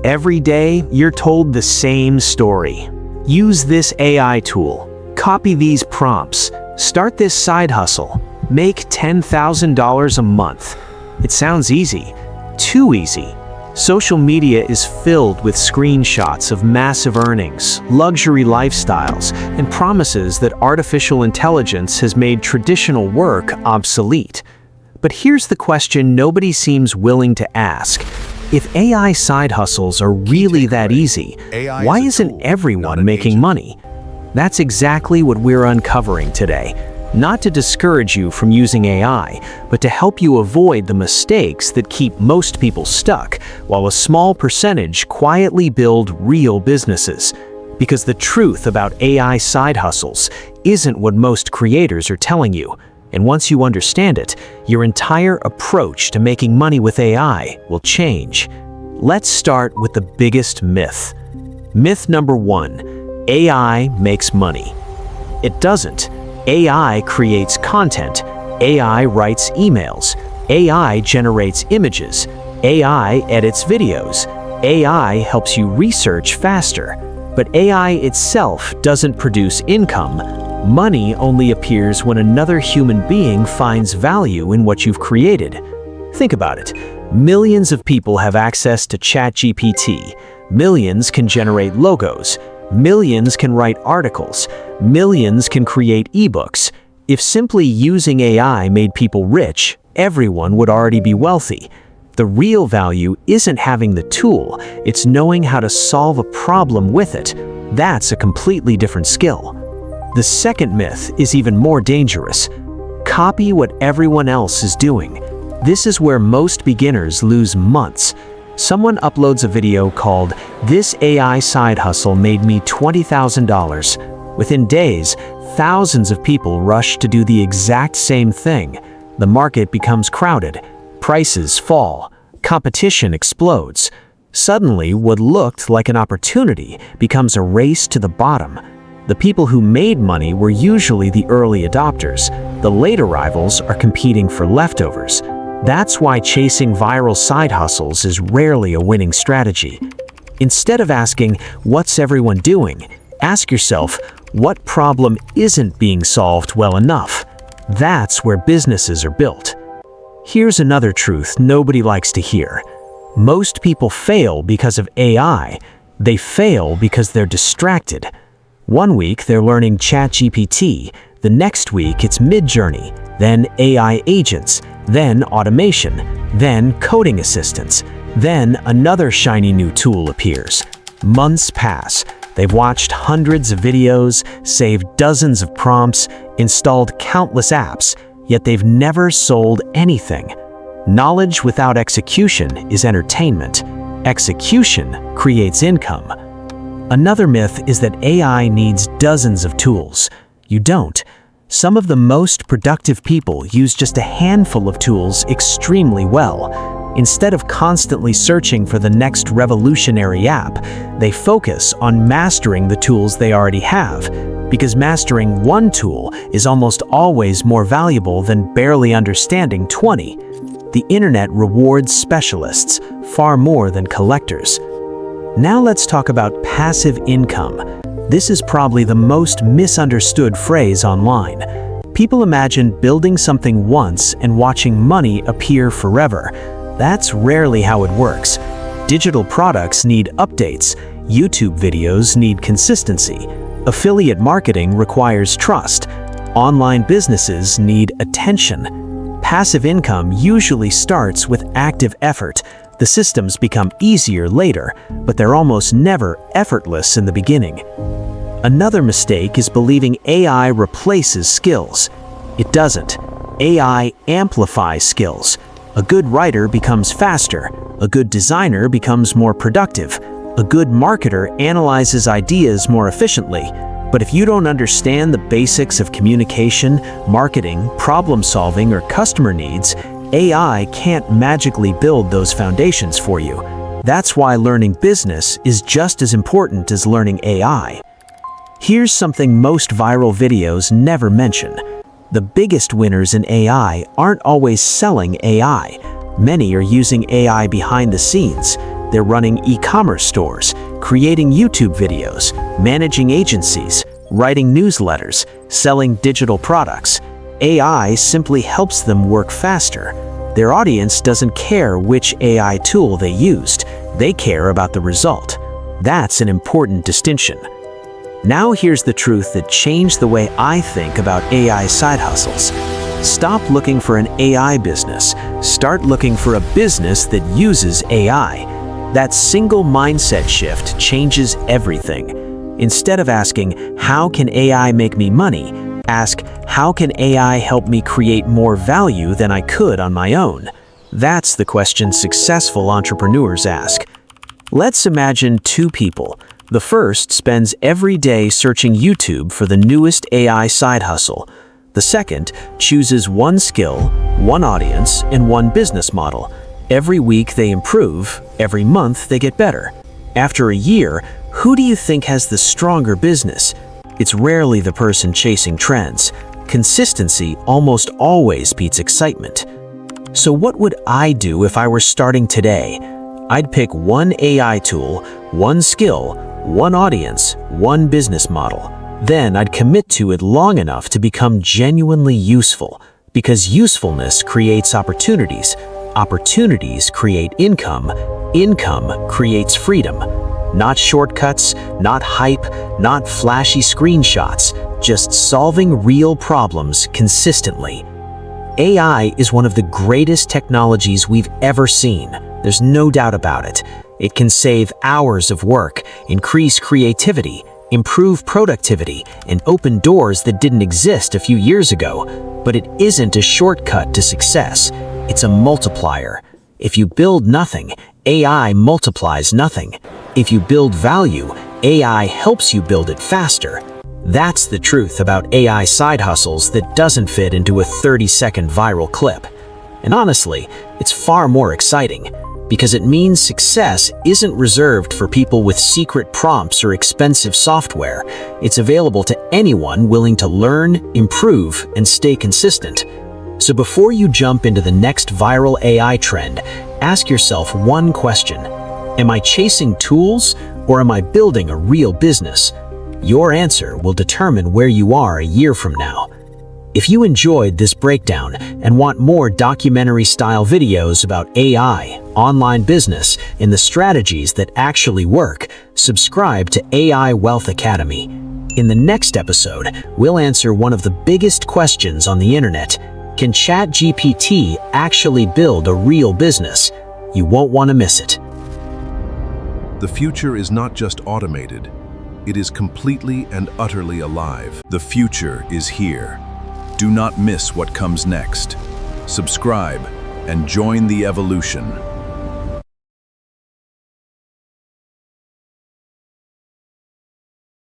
Every day, you're told the same story. Use this AI tool. Copy these prompts. Start this side hustle. Make $10,000 a month. It sounds easy. Too easy. Social media is filled with screenshots of massive earnings, luxury lifestyles, and promises that artificial intelligence has made traditional work obsolete. But here's the question nobody seems willing to ask. If AI side hustles are really that easy, why isn't everyone making money? That's exactly what we're uncovering today. Not to discourage you from using AI, but to help you avoid the mistakes that keep most people stuck, while a small percentage quietly build real businesses. Because the truth about AI side hustles isn't what most creators are telling you. And once you understand it, your entire approach to making money with AI will change. Let's start with the biggest myth. Myth number 1, AI makes money. It doesn't. AI creates content. AI writes emails. AI generates images. AI edits videos. AI helps you research faster. But AI itself doesn't produce income. Money only appears when another human being finds value in what you've created. Think about it. Millions of people have access to ChatGPT. Millions can generate logos. Millions can write articles. Millions can create ebooks. If simply using AI made people rich, everyone would already be wealthy. The real value isn't having the tool, it's knowing how to solve a problem with it. That's a completely different skill. The second myth is even more dangerous. Copy what everyone else is doing. This is where most beginners lose months. Someone uploads a video called, "This AI side hustle made me $20,000. Within days, thousands of people rush to do the exact same thing. The market becomes crowded. Prices fall. Competition explodes. Suddenly, what looked like an opportunity becomes a race to the bottom. The people who made money were usually the early adopters. The late arrivals are competing for leftovers. That's why chasing viral side hustles is rarely a winning strategy. Instead of asking, "What's everyone doing?" ask yourself, "What problem isn't being solved well enough?" That's where businesses are built. Here's another truth nobody likes to hear. Most people fail because of AI. They fail because they're distracted. One week they're learning ChatGPT, the next week it's Midjourney, then AI agents, then automation, then coding assistants, then another shiny new tool appears. Months pass. They've watched hundreds of videos, saved dozens of prompts, installed countless apps, yet they've never sold anything. Knowledge without execution is entertainment. Execution creates income. Another myth is that AI needs dozens of tools. You don't. Some of the most productive people use just a handful of tools extremely well. Instead of constantly searching for the next revolutionary app, they focus on mastering the tools they already have, because mastering one tool is almost always more valuable than barely understanding 20. The internet rewards specialists far more than collectors. Now let's talk about passive income. This is probably the most misunderstood phrase online. People imagine building something once and watching money appear forever. That's rarely how it works. Digital products need updates. YouTube videos need consistency. Affiliate marketing requires trust. Online businesses need attention. Passive income usually starts with active effort. The systems become easier later, but they're almost never effortless in the beginning. Another mistake is believing AI replaces skills. It doesn't. AI amplifies skills. A good writer becomes faster. A good designer becomes more productive. A good marketer analyzes ideas more efficiently. But if you don't understand the basics of communication, marketing, problem solving, or customer needs, AI can't magically build those foundations for you. That's why learning business is just as important as learning AI. Here's something most viral videos never mention. The biggest winners in AI aren't always selling AI. Many are using AI behind the scenes. They're running e-commerce stores, creating YouTube videos, managing agencies, writing newsletters, selling digital products. AI simply helps them work faster. Their audience doesn't care which AI tool they used. They care about the result. That's an important distinction. Now here's the truth that changed the way I think about AI side hustles. Stop looking for an AI business. Start looking for a business that uses AI. That single mindset shift changes everything. Instead of asking, how can AI make me money? Ask, how can AI help me create more value than I could on my own? That's the question successful entrepreneurs ask. Let's imagine two people. The first spends every day searching YouTube for the newest AI side hustle. The second chooses one skill, one audience, and one business model. Every week they improve, every month they get better. After a year, who do you think has the stronger business? It's rarely the person chasing trends. Consistency almost always beats excitement. So what would I do if I were starting today? I'd pick one AI tool, one skill, one audience, one business model. Then I'd commit to it long enough to become genuinely useful, because usefulness creates opportunities. Opportunities create income. Income creates freedom. Not shortcuts, not hype, not flashy screenshots, just solving real problems consistently. AI is one of the greatest technologies we've ever seen. There's no doubt about it. It can save hours of work, increase creativity, improve productivity, and open doors that didn't exist a few years ago. But it isn't a shortcut to success. It's a multiplier. If you build nothing, AI multiplies nothing. If you build value, AI helps you build it faster. That's the truth about AI side hustles that doesn't fit into a 30-second viral clip. And honestly, it's far more exciting, because it means success isn't reserved for people with secret prompts or expensive software. It's available to anyone willing to learn, improve, and stay consistent. So before you jump into the next viral AI trend, ask yourself one question. Am I chasing tools, or am I building a real business? Your answer will determine where you are a year from now. If you enjoyed this breakdown and want more documentary-style videos about AI, online business, and the strategies that actually work, subscribe to AI Wealth Academy. In the next episode, we'll answer one of the biggest questions on the internet. Can ChatGPT actually build a real business? You won't want to miss it. The future is not just automated. It is completely and utterly alive. The future is here. Do not miss what comes next. Subscribe and join the evolution.